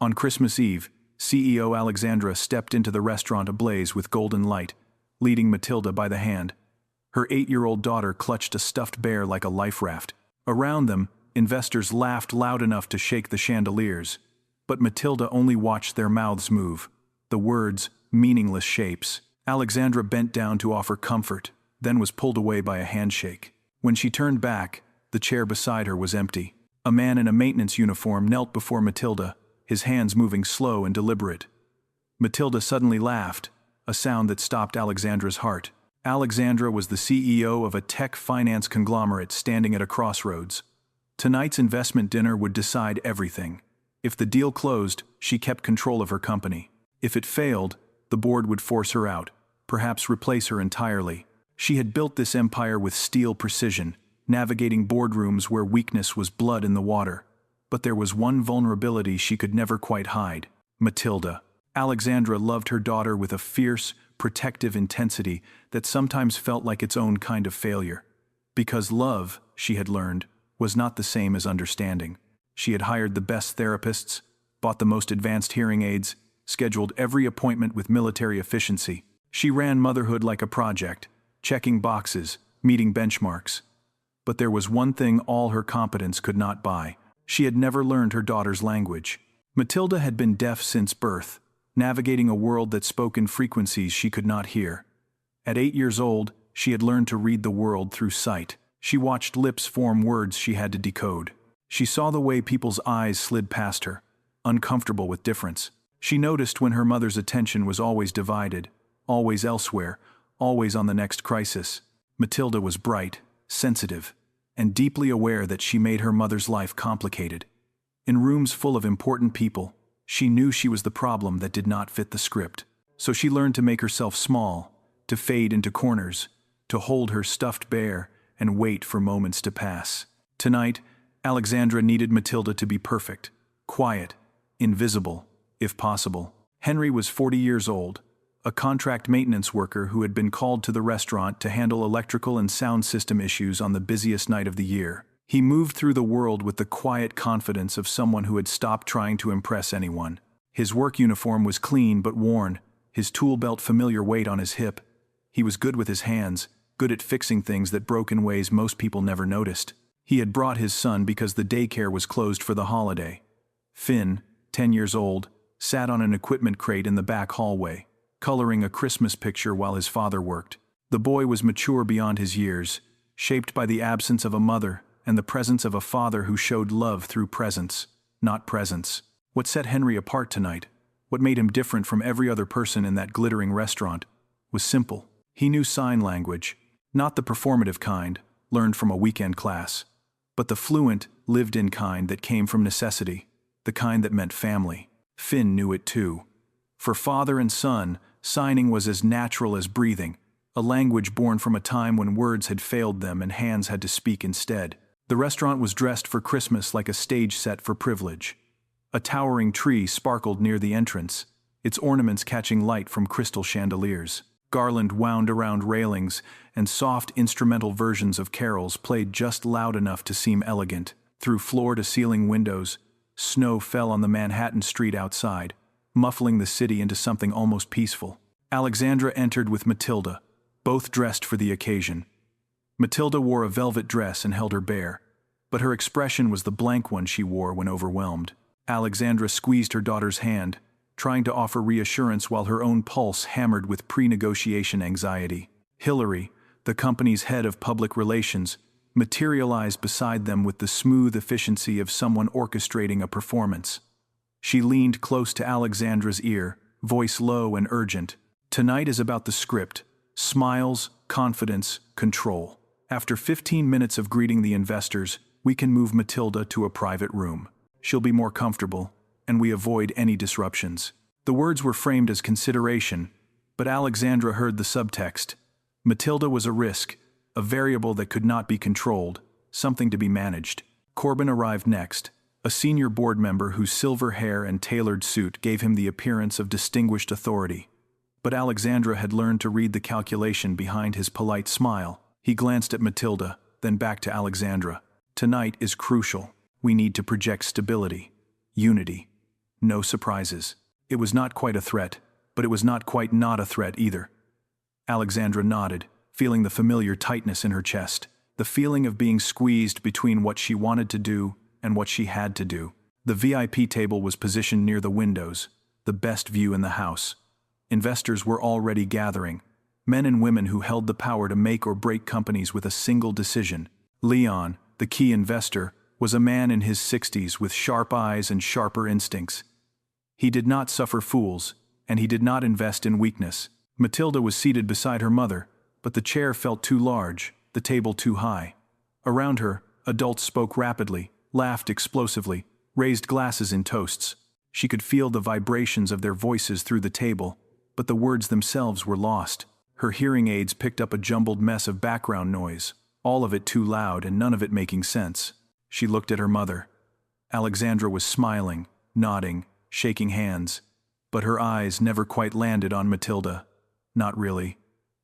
On Christmas Eve, CEO Alexandra stepped into the restaurant ablaze with golden light, leading Matilda by the hand. Her 8-year-old daughter clutched a stuffed bear like a life raft. Around them, investors laughed loud enough to shake the chandeliers. But Matilda only watched their mouths move. The words, meaningless shapes. Alexandra bent down to offer comfort, then was pulled away by a handshake. When she turned back, the chair beside her was empty. A man in a maintenance uniform knelt before Matilda, his hands moving slow and deliberate. Matilda suddenly laughed, a sound that stopped Alexandra's heart. Alexandra was the CEO of a tech finance conglomerate standing at a crossroads. Tonight's investment dinner would decide everything. If the deal closed, she kept control of her company. If it failed, the board would force her out, perhaps replace her entirely. She had built this empire with steel precision, navigating boardrooms where weakness was blood in the water. But there was one vulnerability she could never quite hide: Matilda. Alexandra loved her daughter with a fierce, protective intensity that sometimes felt like its own kind of failure. Because love, she had learned, was not the same as understanding. She had hired the best therapists, bought the most advanced hearing aids, scheduled every appointment with military efficiency. She ran motherhood like a project, checking boxes, meeting benchmarks. But there was one thing all her competence could not buy. She had never learned her daughter's language. Matilda had been deaf since birth, navigating a world that spoke in frequencies she could not hear. At 8 years old, she had learned to read the world through sight. She watched lips form words she had to decode. She saw the way people's eyes slid past her, uncomfortable with difference. She noticed when her mother's attention was always divided, always elsewhere, always on the next crisis. Matilda was bright, sensitive, and deeply aware that she made her mother's life complicated. In rooms full of important people, she knew she was the problem that did not fit the script. So she learned to make herself small, to fade into corners, to hold her stuffed bear and wait for moments to pass. Tonight, Alexandra needed Matilda to be perfect, quiet, invisible, if possible. Henry was 40 years old, a contract maintenance worker who had been called to the restaurant to handle electrical and sound system issues on the busiest night of the year. He moved through the world with the quiet confidence of someone who had stopped trying to impress anyone. His work uniform was clean but worn, his tool belt familiar weight on his hip. He was good with his hands, good at fixing things that broke in ways most people never noticed. He had brought his son because the daycare was closed for the holiday. Finn, 10 years old, sat on an equipment crate in the back hallway, coloring a Christmas picture while his father worked. The boy was mature beyond his years, shaped by the absence of a mother and the presence of a father who showed love through presence, not presence. What set Henry apart tonight, what made him different from every other person in that glittering restaurant, was simple. He knew sign language, not the performative kind, learned from a weekend class, but the fluent, lived-in kind that came from necessity, the kind that meant family. Finn knew it too. For father and son, signing was as natural as breathing, a language born from a time when words had failed them and hands had to speak instead. The restaurant was dressed for Christmas like a stage set for privilege. A towering tree sparkled near the entrance, its ornaments catching light from crystal chandeliers. Garland wound around railings, and soft instrumental versions of carols played just loud enough to seem elegant. Through floor-to-ceiling windows, snow fell on the Manhattan street outside, muffling the city into something almost peaceful. Alexandra entered with Matilda, both dressed for the occasion. Matilda wore a velvet dress and held her bear, but her expression was the blank one she wore when overwhelmed. Alexandra squeezed her daughter's hand, trying to offer reassurance while her own pulse hammered with pre-negotiation anxiety. Hillary, the company's head of public relations, materialized beside them with the smooth efficiency of someone orchestrating a performance. She leaned close to Alexandra's ear, voice low and urgent. Tonight is about the script: smiles, confidence, control. After 15 minutes of greeting the investors, we can move Matilda to a private room. She'll be more comfortable, and we avoid any disruptions. The words were framed as consideration, but Alexandra heard the subtext. Matilda was a risk, a variable that could not be controlled, something to be managed. Corbin arrived next, a senior board member whose silver hair and tailored suit gave him the appearance of distinguished authority. But Alexandra had learned to read the calculation behind his polite smile. He glanced at Matilda, then back to Alexandra. Tonight is crucial. We need to project stability, unity, No surprises. It was not quite a threat, but it was not quite not a threat either. Alexandra nodded, feeling the familiar tightness in her chest, the feeling of being squeezed between what she wanted to do and what she had to do. The VIP table was positioned near the windows, the best view in the house. Investors were already gathering, men and women who held the power to make or break companies with a single decision. Leon, the key investor, was a man in his 60s with sharp eyes and sharper instincts. He did not suffer fools, and he did not invest in weakness. Matilda was seated beside her mother, but the chair felt too large, the table too high. Around her, adults spoke rapidly, laughed explosively, raised glasses in toasts. She could feel the vibrations of their voices through the table, but the words themselves were lost. Her hearing aids picked up a jumbled mess of background noise, all of it too loud and none of it making sense. She looked at her mother. Alexandra was smiling, nodding, shaking hands, but her eyes never quite landed on Matilda. Not really.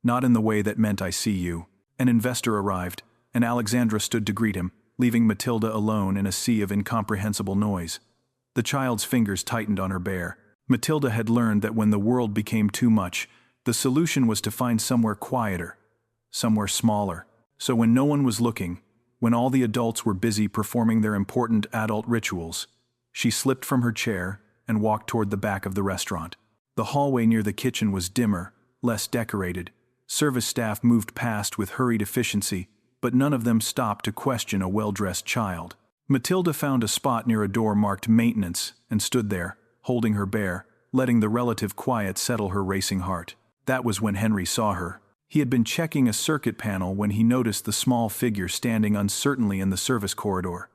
Not in the way that meant "I see you." An investor arrived, and Alexandra stood to greet him, leaving Matilda alone in a sea of incomprehensible noise. The child's fingers tightened on her bear. Matilda had learned that when the world became too much, the solution was to find somewhere quieter, somewhere smaller. So when no one was looking, when all the adults were busy performing their important adult rituals, she slipped from her chair and walked toward the back of the restaurant. The hallway near the kitchen was dimmer, less decorated. Service staff moved past with hurried efficiency, but none of them stopped to question a well-dressed child. Matilda found a spot near a door marked "Maintenance" and stood there, holding her bear, letting the relative quiet settle her racing heart. That was when Henry saw her. He had been checking a circuit panel when he noticed the small figure standing uncertainly in the service corridor.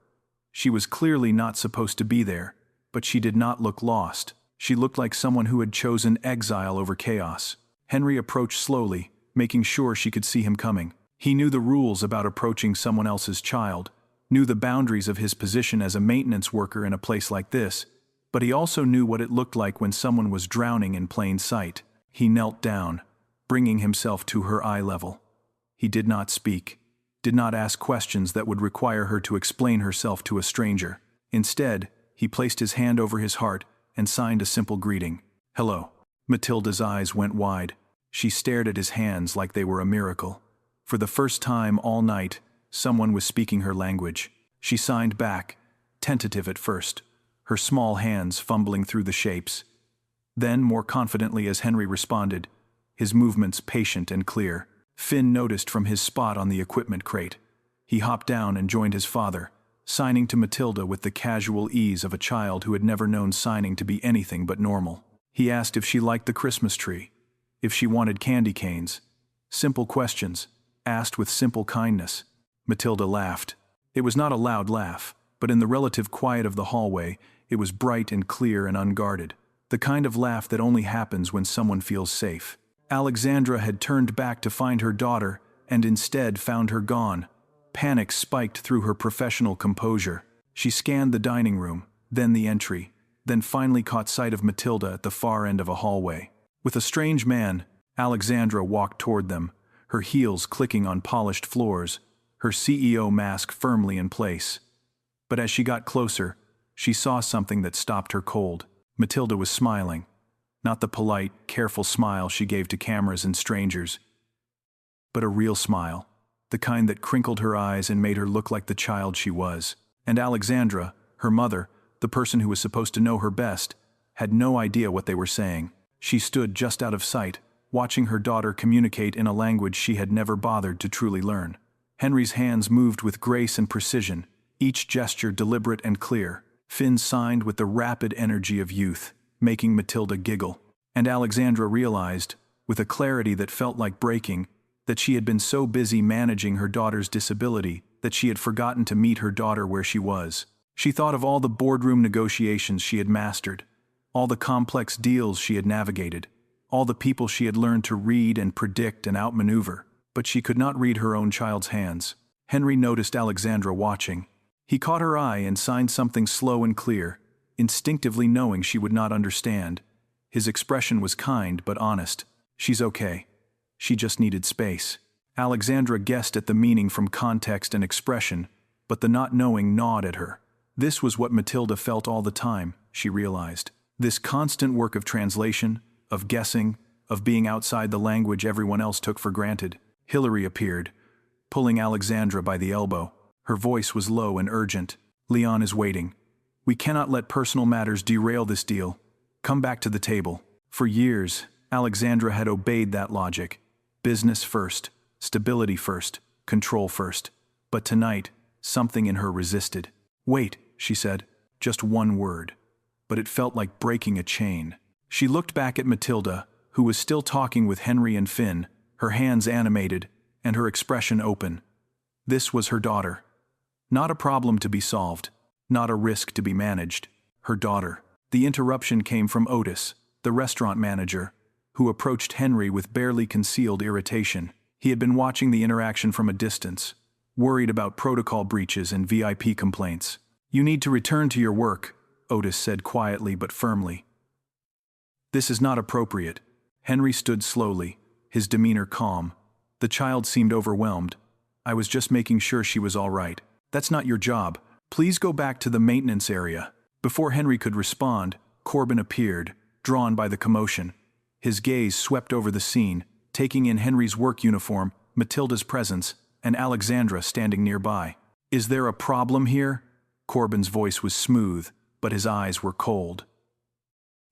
She was clearly not supposed to be there, but she did not look lost. She looked like someone who had chosen exile over chaos. Henry approached slowly, making sure she could see him coming. He knew the rules about approaching someone else's child, knew the boundaries of his position as a maintenance worker in a place like this, but he also knew what it looked like when someone was drowning in plain sight. He knelt down, bringing himself to her eye level. He did not speak, did not ask questions that would require her to explain herself to a stranger. Instead, he placed his hand over his heart and signed a simple greeting. "Hello." Matilda's eyes went wide. She stared at his hands like they were a miracle. For the first time all night, someone was speaking her language. She signed back, tentative at first, her small hands fumbling through the shapes. Then, more confidently as Henry responded, his movements patient and clear. Finn noticed from his spot on the equipment crate. He hopped down and joined his father, signing to Matilda with the casual ease of a child who had never known signing to be anything but normal. He asked if she liked the Christmas tree, if she wanted candy canes. Simple questions, asked with simple kindness. Matilda laughed. It was not a loud laugh, but in the relative quiet of the hallway, it was bright and clear and unguarded. The kind of laugh that only happens when someone feels safe. Alexandra had turned back to find her daughter, and instead found her gone. Panic spiked through her professional composure. She scanned the dining room, then the entry, then finally caught sight of Matilda at the far end of a hallway. With a strange man, Alexandra walked toward them, her heels clicking on polished floors, her CEO mask firmly in place. But as she got closer, she saw something that stopped her cold. Matilda was smiling. Not the polite, careful smile she gave to cameras and strangers, but a real smile, the kind that crinkled her eyes and made her look like the child she was. And Alexandra, her mother, the person who was supposed to know her best, had no idea what they were saying. She stood just out of sight, watching her daughter communicate in a language she had never bothered to truly learn. Henry's hands moved with grace and precision, each gesture deliberate and clear. Finn signed with the rapid energy of youth, making Matilda giggle. And Alexandra realized, with a clarity that felt like breaking, that she had been so busy managing her daughter's disability that she had forgotten to meet her daughter where she was. She thought of all the boardroom negotiations she had mastered, all the complex deals she had navigated, all the people she had learned to read and predict and outmaneuver, but she could not read her own child's hands. Henry noticed Alexandra watching. He caught her eye and signed something slow and clear, instinctively knowing she would not understand. His expression was kind but honest. "She's okay. She just needed space." Alexandra guessed at the meaning from context and expression, but the not knowing gnawed at her. This was what Matilda felt all the time, she realized. This constant work of translation, of guessing, of being outside the language everyone else took for granted. Hillary appeared, pulling Alexandra by the elbow. Her voice was low and urgent. "Leon is waiting. We cannot let personal matters derail this deal. Come back to the table." For years, Alexandra had obeyed that logic. Business first, stability first, control first. But tonight, something in her resisted. "Wait," she said, just one word. But it felt like breaking a chain. She looked back at Matilda, who was still talking with Henry and Finn, her hands animated, and her expression open. This was her daughter. Not a problem to be solved, not a risk to be managed. Her daughter. The interruption came from Otis, the restaurant manager, who approached Henry with barely concealed irritation. He had been watching the interaction from a distance, worried about protocol breaches and VIP complaints. "You need to return to your work," Otis said quietly but firmly. "This is not appropriate." Henry stood slowly, his demeanor calm. The child seemed overwhelmed. "I was just making sure she was all right." "That's not your job. Please go back to the maintenance area." Before Henry could respond, Corbin appeared, drawn by the commotion. His gaze swept over the scene, taking in Henry's work uniform, Matilda's presence, and Alexandra standing nearby. "Is there a problem here?" Corbin's voice was smooth, but his eyes were cold.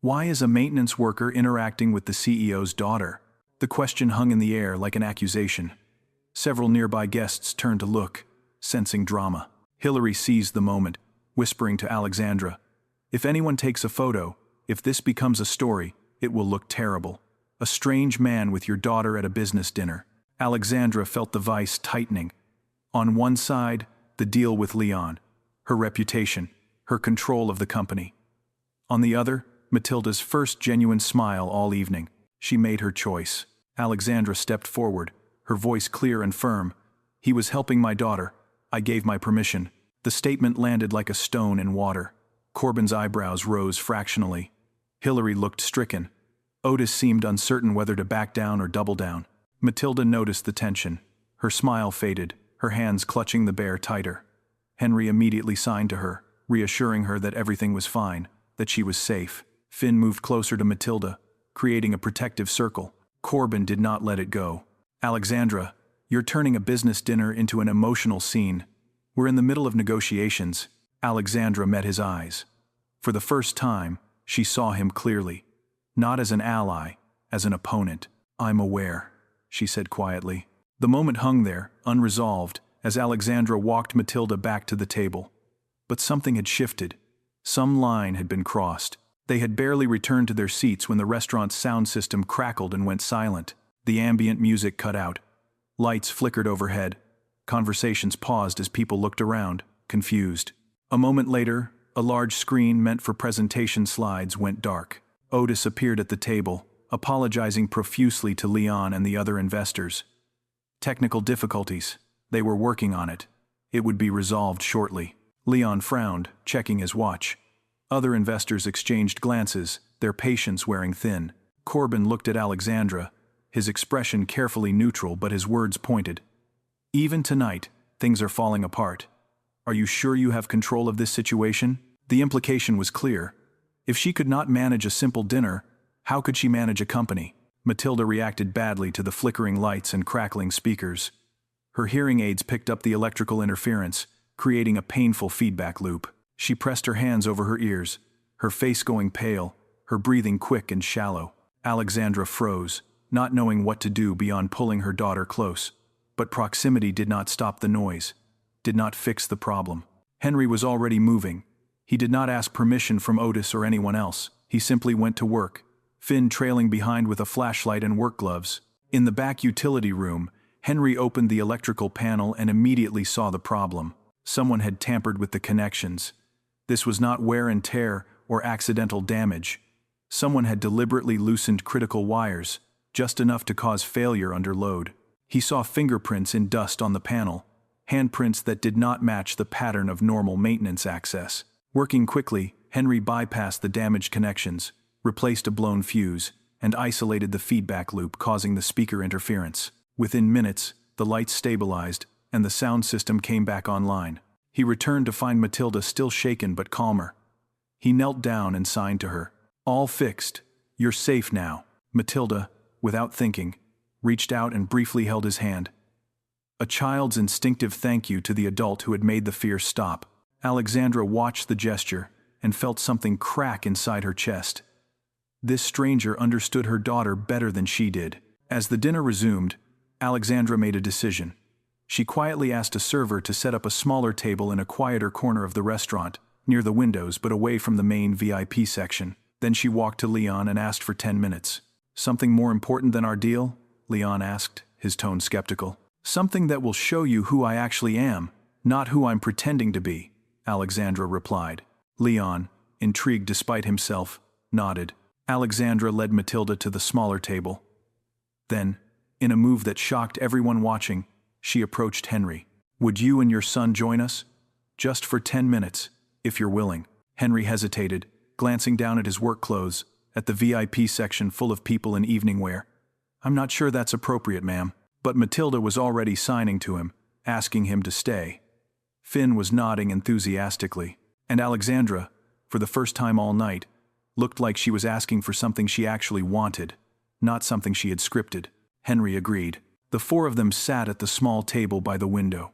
"Why is a maintenance worker interacting with the CEO's daughter?" The question hung in the air like an accusation. Several nearby guests turned to look, sensing drama. Hillary seized the moment, whispering to Alexandra, "If anyone takes a photo, if this becomes a story, it will look terrible. A strange man with your daughter at a business dinner." Alexandra felt the vice tightening. On one side, the deal with Leon, her reputation, her control of the company. On the other, Matilda's first genuine smile all evening. She made her choice. Alexandra stepped forward, her voice clear and firm. "He was helping my daughter. I gave my permission." The statement landed like a stone in water. Corbin's eyebrows rose fractionally. Hillary looked stricken. Otis seemed uncertain whether to back down or double down. Matilda noticed the tension. Her smile faded, her hands clutching the bear tighter. Henry immediately signed to her, reassuring her that everything was fine, that she was safe. Finn moved closer to Matilda, creating a protective circle. Corbin did not let it go. "Alexandra, you're turning a business dinner into an emotional scene. We're in the middle of negotiations." Alexandra met his eyes. For the first time, she saw him clearly. Not as an ally, as an opponent. "I'm aware," she said quietly. The moment hung there, unresolved, as Alexandra walked Matilda back to the table. But something had shifted. Some line had been crossed. They had barely returned to their seats when the restaurant's sound system crackled and went silent. The ambient music cut out. Lights flickered overhead. Conversations paused as people looked around, confused. A moment later, a large screen meant for presentation slides went dark. Otis appeared at the table, apologizing profusely to Leon and the other investors. Technical difficulties. They were working on it. It would be resolved shortly. Leon frowned, checking his watch. Other investors exchanged glances, their patience wearing thin. Corbin looked at Alexandra, his expression carefully neutral but his words pointed. "Even tonight, things are falling apart. Are you sure you have control of this situation?" The implication was clear. If she could not manage a simple dinner, how could she manage a company? Matilda reacted badly to the flickering lights and crackling speakers. Her hearing aids picked up the electrical interference, creating a painful feedback loop. She pressed her hands over her ears, her face going pale, her breathing quick and shallow. Alexandra froze, not knowing what to do beyond pulling her daughter close. But proximity did not stop the noise, did not fix the problem. Henry was already moving. He did not ask permission from Otis or anyone else. He simply went to work, Finn trailing behind with a flashlight and work gloves. In the back utility room, Henry opened the electrical panel and immediately saw the problem. Someone had tampered with the connections. This was not wear and tear or accidental damage. Someone had deliberately loosened critical wires, just enough to cause failure under load. He saw fingerprints in dust on the panel, handprints that did not match the pattern of normal maintenance access. Working quickly, Henry bypassed the damaged connections, replaced a blown fuse, and isolated the feedback loop causing the speaker interference. Within minutes, the lights stabilized, and the sound system came back online. He returned to find Matilda still shaken but calmer. He knelt down and signed to her. All fixed. You're safe now. Matilda, without thinking, reached out and briefly held his hand. A child's instinctive thank you to the adult who had made the fear stop. Alexandra watched the gesture and felt something crack inside her chest. This stranger understood her daughter better than she did. As the dinner resumed, Alexandra made a decision. She quietly asked a server to set up a smaller table in a quieter corner of the restaurant, near the windows but away from the main VIP section. Then she walked to Leon and asked for 10 minutes. Something more important than our deal? Leon asked, his tone skeptical. Something that will show you who I actually am, not who I'm pretending to be, Alexandra replied. Leon, intrigued despite himself, nodded. Alexandra led Matilda to the smaller table. Then, in a move that shocked everyone watching, she approached Henry. Would you and your son join us? Just for 10 minutes, if you're willing. Henry hesitated, glancing down at his work clothes, at the VIP section full of people in evening wear. I'm not sure that's appropriate, ma'am. But Matilda was already signing to him, asking him to stay. Finn was nodding enthusiastically, and Alexandra, for the first time all night, looked like she was asking for something she actually wanted, not something she had scripted. Henry agreed. The four of them sat at the small table by the window.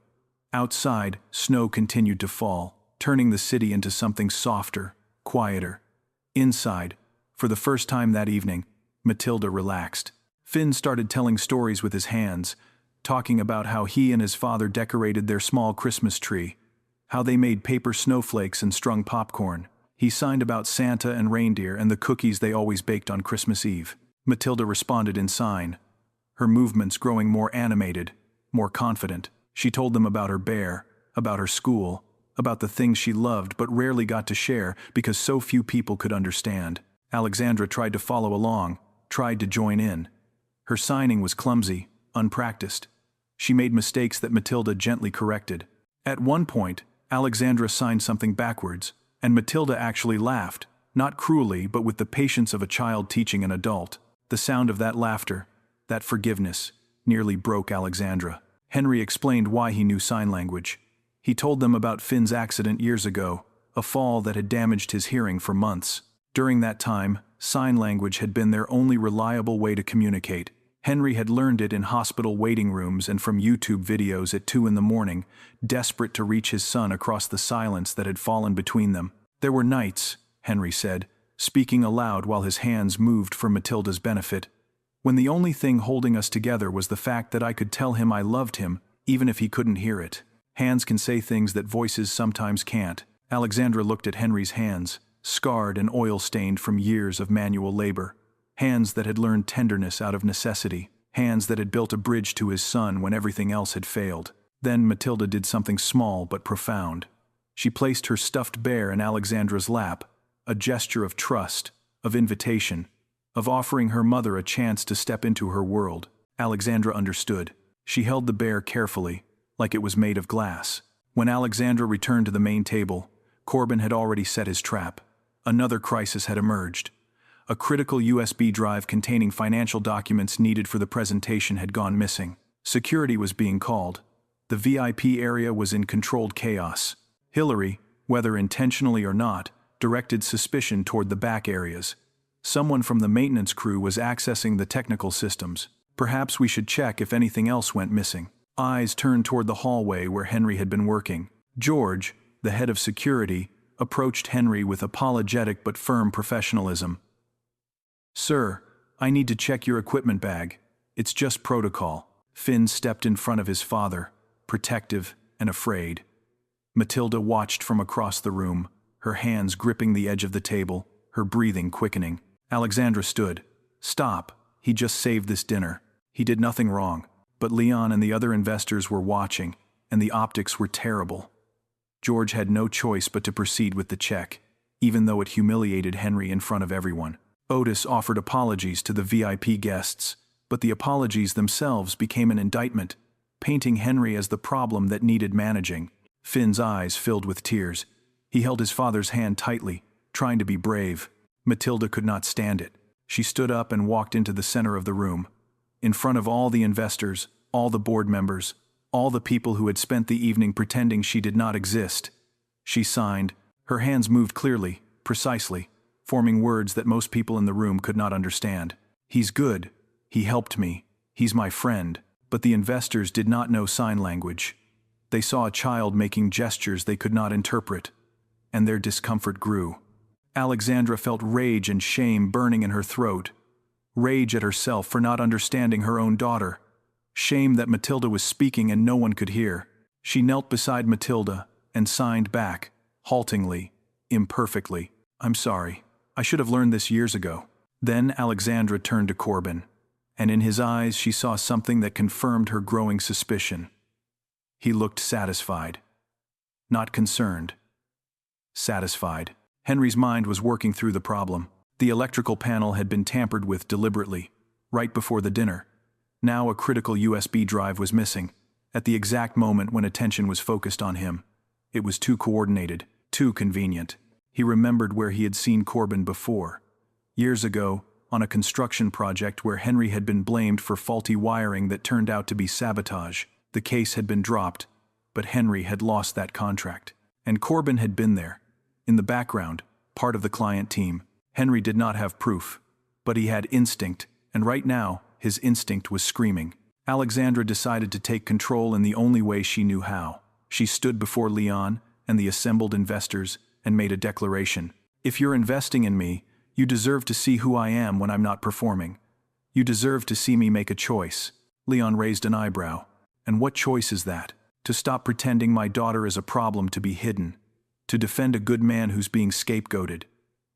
Outside, snow continued to fall, turning the city into something softer, quieter. Inside, for the first time that evening, Matilda relaxed. Finn started telling stories with his hands, talking about how he and his father decorated their small Christmas tree, how they made paper snowflakes and strung popcorn. He signed about Santa and reindeer and the cookies they always baked on Christmas Eve. Matilda responded in sign, her movements growing more animated, more confident. She told them about her bear, about her school, about the things she loved but rarely got to share because so few people could understand. Alexandra tried to follow along, tried to join in. Her signing was clumsy, unpracticed. She made mistakes that Matilda gently corrected. At one point, Alexandra signed something backwards, and Matilda actually laughed, not cruelly but with the patience of a child teaching an adult. The sound of that laughter, that forgiveness, nearly broke Alexandra. Henry explained why he knew sign language. He told them about Finn's accident years ago, a fall that had damaged his hearing for months. During that time, sign language had been their only reliable way to communicate. Henry had learned it in hospital waiting rooms and from YouTube videos at 2 a.m, desperate to reach his son across the silence that had fallen between them. There were nights, Henry said, speaking aloud while his hands moved for Matilda's benefit, when the only thing holding us together was the fact that I could tell him I loved him, even if he couldn't hear it. Hands can say things that voices sometimes can't. Alexandra looked at Henry's hands, scarred and oil-stained from years of manual labor. Hands that had learned tenderness out of necessity. Hands that had built a bridge to his son when everything else had failed. Then Matilda did something small but profound. She placed her stuffed bear in Alexandra's lap, a gesture of trust, of invitation, of offering her mother a chance to step into her world. Alexandra understood. She held the bear carefully, like it was made of glass. When Alexandra returned to the main table, Corbin had already set his trap. Another crisis had emerged. A critical USB drive containing financial documents needed for the presentation had gone missing. Security was being called. The VIP area was in controlled chaos. Hillary, whether intentionally or not, directed suspicion toward the back areas. Someone from the maintenance crew was accessing the technical systems. Perhaps we should check if anything else went missing. Eyes turned toward the hallway where Henry had been working. George, the head of security, approached Henry with apologetic but firm professionalism. Sir, I need to check your equipment bag. It's just protocol. Finn stepped in front of his father, protective and afraid. Matilda watched from across the room, her hands gripping the edge of the table, her breathing quickening. Alexandra stood. Stop. He just saved this dinner. He did nothing wrong. But Leon and the other investors were watching, and the optics were terrible. George had no choice but to proceed with the check, even though it humiliated Henry in front of everyone. Otis offered apologies to the VIP guests, but the apologies themselves became an indictment, painting Henry as the problem that needed managing. Finn's eyes filled with tears. He held his father's hand tightly, trying to be brave. Matilda could not stand it. She stood up and walked into the center of the room. In front of all the investors, all the board members, all the people who had spent the evening pretending she did not exist. She signed. Her hands moved clearly, precisely, forming words that most people in the room could not understand. He's good. He helped me. He's my friend. But the investors did not know sign language. They saw a child making gestures they could not interpret, and their discomfort grew. Alexandra felt rage and shame burning in her throat. Rage at herself for not understanding her own daughter. Shame that Matilda was speaking and no one could hear. She knelt beside Matilda and signed back, haltingly, imperfectly. "I'm sorry. I should have learned this years ago." Then Alexandra turned to Corbin, and in his eyes she saw something that confirmed her growing suspicion. He looked satisfied. Not concerned. Satisfied. Henry's mind was working through the problem. The electrical panel had been tampered with deliberately, right before the dinner. Now a critical USB drive was missing, at the exact moment when attention was focused on him. It was too coordinated, too convenient. He remembered where he had seen Corbin before. Years ago, on a construction project where Henry had been blamed for faulty wiring that turned out to be sabotage. The case had been dropped, but Henry had lost that contract. And Corbin had been there, in the background, part of the client team. Henry did not have proof, but he had instinct, and right now, his instinct was screaming. Alexandra decided to take control in the only way she knew how. She stood before Leon and the assembled investors and made a declaration. "If you're investing in me, you deserve to see who I am when I'm not performing. You deserve to see me make a choice." Leon raised an eyebrow. "And what choice is that? To stop pretending my daughter is a problem to be hidden, to defend a good man who's being scapegoated,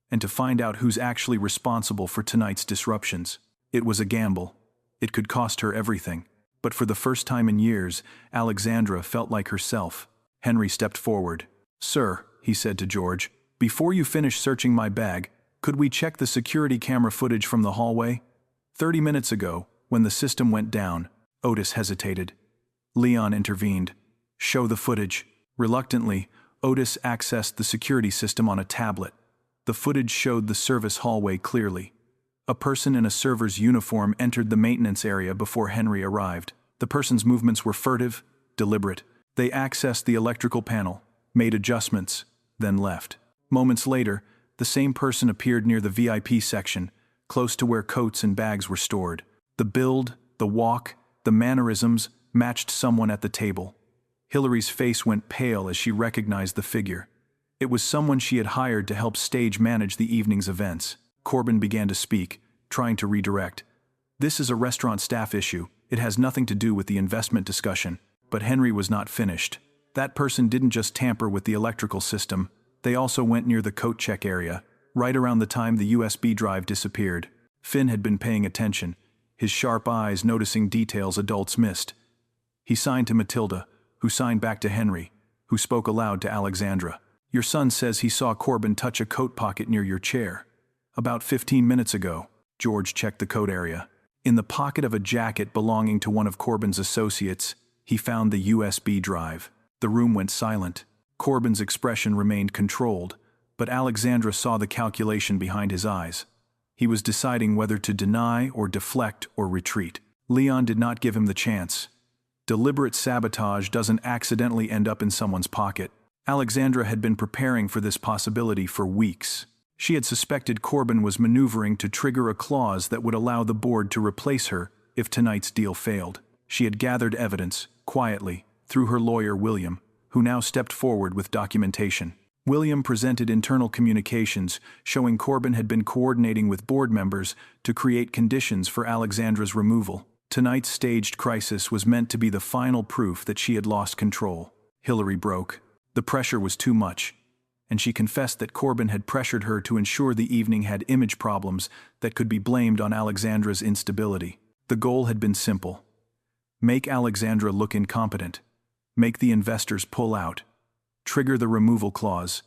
and to find out who's actually responsible for tonight's disruptions." It was a gamble. It could cost her everything. But for the first time in years, Alexandra felt like herself. Henry stepped forward. "Sir," he said to George, "before you finish searching my bag, could we check the security camera footage from the hallway? 30 minutes ago, when the system went down." Otis hesitated. Leon intervened. "Show the footage." Reluctantly, Otis accessed the security system on a tablet. The footage showed the service hallway clearly. A person in a server's uniform entered the maintenance area before Henry arrived. The person's movements were furtive, deliberate. They accessed the electrical panel, made adjustments, then left. Moments later, the same person appeared near the VIP section, close to where coats and bags were stored. The build, the walk, the mannerisms matched someone at the table. Hillary's face went pale as she recognized the figure. It was someone she had hired to help stage manage the evening's events. Corbin began to speak, trying to redirect. "This is a restaurant staff issue. It has nothing to do with the investment discussion." But Henry was not finished. "That person didn't just tamper with the electrical system. They also went near the coat check area, right around the time the USB drive disappeared." Finn had been paying attention, his sharp eyes noticing details adults missed. He signed to Matilda, who signed back to Henry, who spoke aloud to Alexandra. "Your son says he saw Corbin touch a coat pocket near your chair. About 15 minutes ago." George checked the coat area. In the pocket of a jacket belonging to one of Corbin's associates, he found the USB drive. The room went silent. Corbin's expression remained controlled, but Alexandra saw the calculation behind his eyes. He was deciding whether to deny or deflect or retreat. Leon did not give him the chance. Deliberate sabotage doesn't accidentally end up in someone's pocket. Alexandra had been preparing for this possibility for weeks. She had suspected Corbin was maneuvering to trigger a clause that would allow the board to replace her if tonight's deal failed. She had gathered evidence, quietly, through her lawyer William, who now stepped forward with documentation. William presented internal communications showing Corbin had been coordinating with board members to create conditions for Alexandra's removal. Tonight's staged crisis was meant to be the final proof that she had lost control. Hillary broke. The pressure was too much, and she confessed that Corbin had pressured her to ensure the evening had image problems that could be blamed on Alexandra's instability. The goal had been simple. Make Alexandra look incompetent. Make the investors pull out. Trigger the removal clause.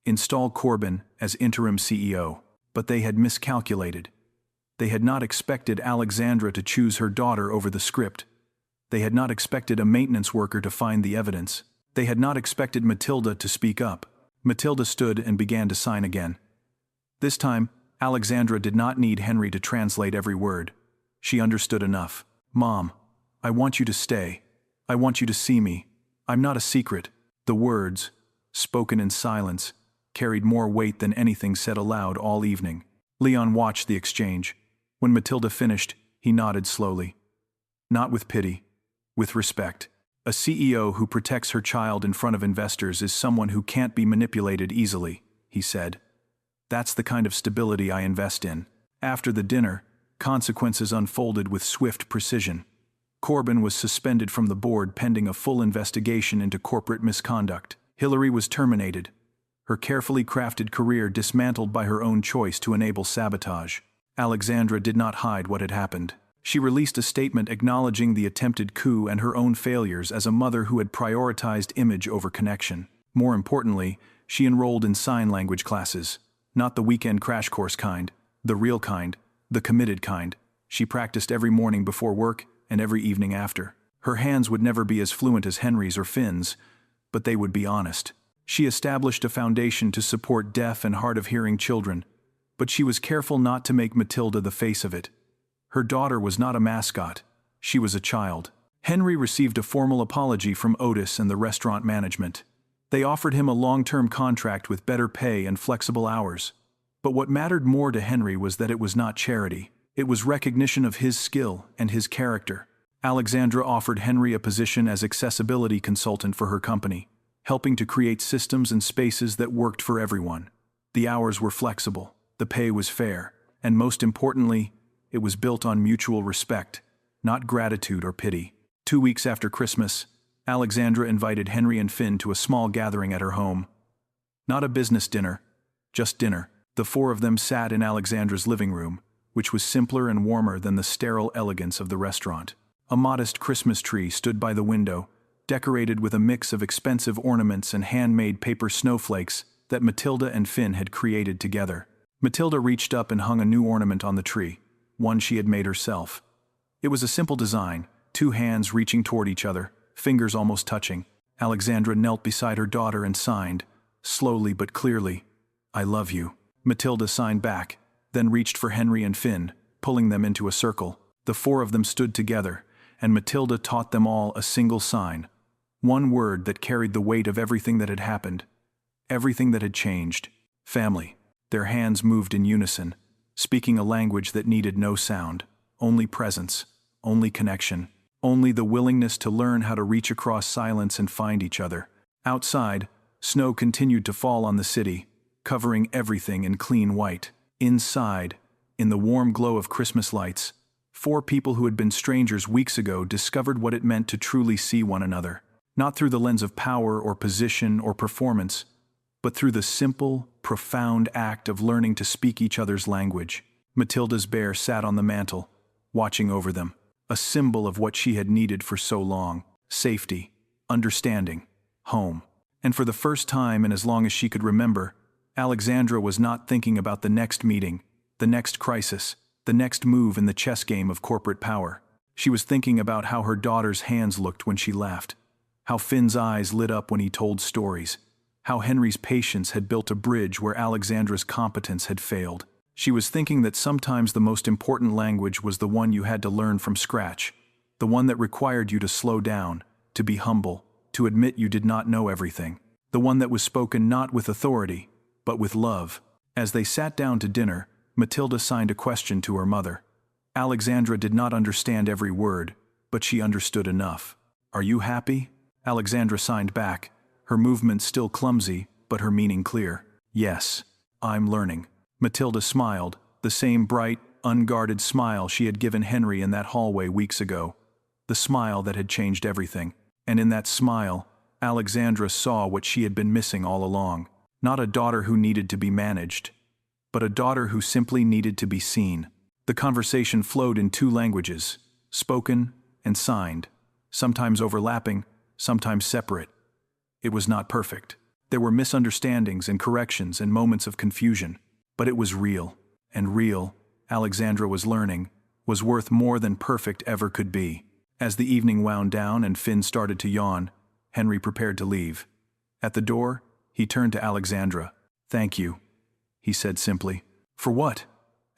Install Corbin as interim CEO. But they had miscalculated. They had not expected Alexandra to choose her daughter over the script. They had not expected a maintenance worker to find the evidence. They had not expected Matilda to speak up. Matilda stood and began to sign again. This time, Alexandra did not need Henry to translate every word. She understood enough. "Mom, I want you to stay. I want you to see me. I'm not a secret." The words, spoken in silence, carried more weight than anything said aloud all evening. Leon watched the exchange. When Matilda finished, he nodded slowly. Not with pity, with respect. A CEO who protects her child in front of investors is someone who can't be manipulated easily, he said. That's the kind of stability I invest in. After the dinner, consequences unfolded with swift precision. Corbin was suspended from the board pending a full investigation into corporate misconduct. Hillary was terminated, her carefully crafted career dismantled by her own choice to enable sabotage. Alexandra did not hide what had happened. She released a statement acknowledging the attempted coup and her own failures as a mother who had prioritized image over connection. More importantly, she enrolled in sign language classes, not the weekend crash course kind, the real kind, the committed kind. She practiced every morning before work and every evening after. Her hands would never be as fluent as Henry's or Finn's, but they would be honest. She established a foundation to support deaf and hard-of-hearing children, but she was careful not to make Matilda the face of it. Her daughter was not a mascot, she was a child. Henry received a formal apology from Otis and the restaurant management. They offered him a long-term contract with better pay and flexible hours. But what mattered more to Henry was that it was not charity. It was recognition of his skill and his character. Alexandra offered Henry a position as accessibility consultant for her company, helping to create systems and spaces that worked for everyone. The hours were flexible, the pay was fair, and most importantly, it was built on mutual respect, not gratitude or pity. 2 weeks after Christmas, Alexandra invited Henry and Finn to a small gathering at her home. Not a business dinner, just dinner. The four of them sat in Alexandra's living room, which was simpler and warmer than the sterile elegance of the restaurant. A modest Christmas tree stood by the window, decorated with a mix of expensive ornaments and handmade paper snowflakes that Matilda and Finn had created together. Matilda reached up and hung a new ornament on the tree, one she had made herself. It was a simple design, 2 hands reaching toward each other, fingers almost touching. Alexandra knelt beside her daughter and signed, slowly but clearly, "I love you." Matilda signed back, then reached for Henry and Finn, pulling them into a circle. The 4 of them stood together, and Matilda taught them all a single sign, one word that carried the weight of everything that had happened, everything that had changed: family. Their hands moved in unison, speaking a language that needed no sound, only presence, only connection, only the willingness to learn how to reach across silence and find each other. Outside, snow continued to fall on the city, covering everything in clean white. Inside, in the warm glow of Christmas lights, 4 people who had been strangers weeks ago discovered what it meant to truly see one another, not through the lens of power or position or performance, but through the simple, profound act of learning to speak each other's language. Matilda's bear sat on the mantel, watching over them, a symbol of what she had needed for so long: safety, understanding, home. And for the first time in as long as she could remember, Alexandra was not thinking about the next meeting, the next crisis, the next move in the chess game of corporate power. She was thinking about how her daughter's hands looked when she laughed, how Finn's eyes lit up when he told stories, how Henry's patience had built a bridge where Alexandra's competence had failed. She was thinking that sometimes the most important language was the one you had to learn from scratch, the one that required you to slow down, to be humble, to admit you did not know everything, the one that was spoken not with authority, but with love. As they sat down to dinner, Matilda signed a question to her mother. Alexandra did not understand every word, but she understood enough. "Are you happy?" Alexandra signed back, her movements still clumsy, but her meaning clear. "Yes, I'm learning." Matilda smiled, the same bright, unguarded smile she had given Henry in that hallway weeks ago, the smile that had changed everything. And in that smile, Alexandra saw what she had been missing all along. Not a daughter who needed to be managed, but a daughter who simply needed to be seen. The conversation flowed in 2 languages, spoken and signed, sometimes overlapping, sometimes separate. It was not perfect. There were misunderstandings and corrections and moments of confusion, but it was real, and real, Alexandra was learning, was worth more than perfect ever could be. As the evening wound down and Finn started to yawn, Henry prepared to leave. At the door, he turned to Alexandra. "Thank you," he said simply. "For what?"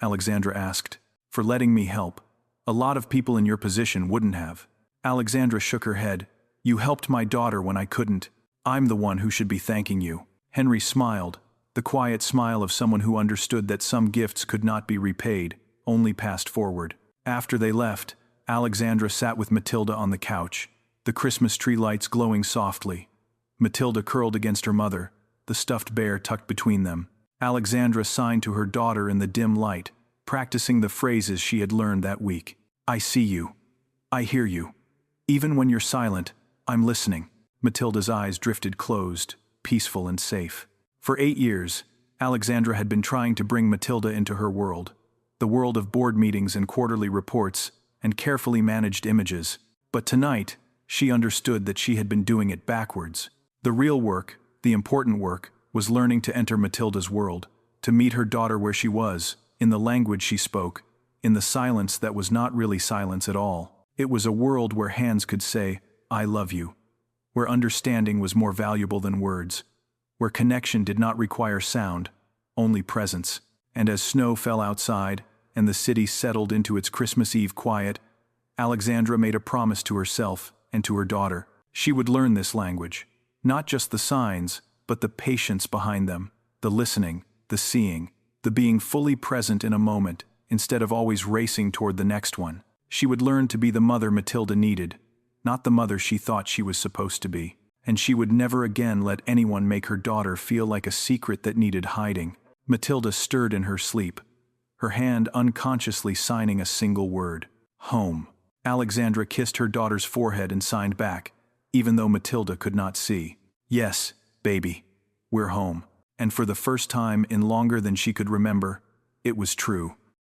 Alexandra asked. "For letting me help. A lot of people in your position wouldn't have." Alexandra shook her head. "You helped my daughter when I couldn't. I'm the one who should be thanking you." Henry smiled, the quiet smile of someone who understood that some gifts could not be repaid, only passed forward. After they left, Alexandra sat with Matilda on the couch, the Christmas tree lights glowing softly. Matilda curled against her mother, the stuffed bear tucked between them. Alexandra signed to her daughter in the dim light, practicing the phrases she had learned that week. I see you. I hear you. Even when you're silent, I'm listening. Matilda's eyes drifted closed, peaceful and safe. For 8 years, Alexandra had been trying to bring Matilda into her world, the world of board meetings and quarterly reports, and carefully managed images. But tonight, she understood that she had been doing it backwards. The real work, the important work, was learning to enter Matilda's world, to meet her daughter where she was, in the language she spoke, in the silence that was not really silence at all. It was a world where hands could say, I love you, where understanding was more valuable than words, where connection did not require sound, only presence. And as snow fell outside, and the city settled into its Christmas Eve quiet, Alexandra made a promise to herself and to her daughter. She would learn this language, not just the signs, but the patience behind them, the listening, the seeing, the being fully present in a moment, instead of always racing toward the next one. She would learn to be the mother Matilda needed, not the mother she thought she was supposed to be. And she would never again let anyone make her daughter feel like a secret that needed hiding. Matilda stirred in her sleep, her hand unconsciously signing a single word: home. Alexandra kissed her daughter's forehead and signed back, even though Matilda could not see. Yes, baby, we're home. And for the first time in longer than she could remember, it was true.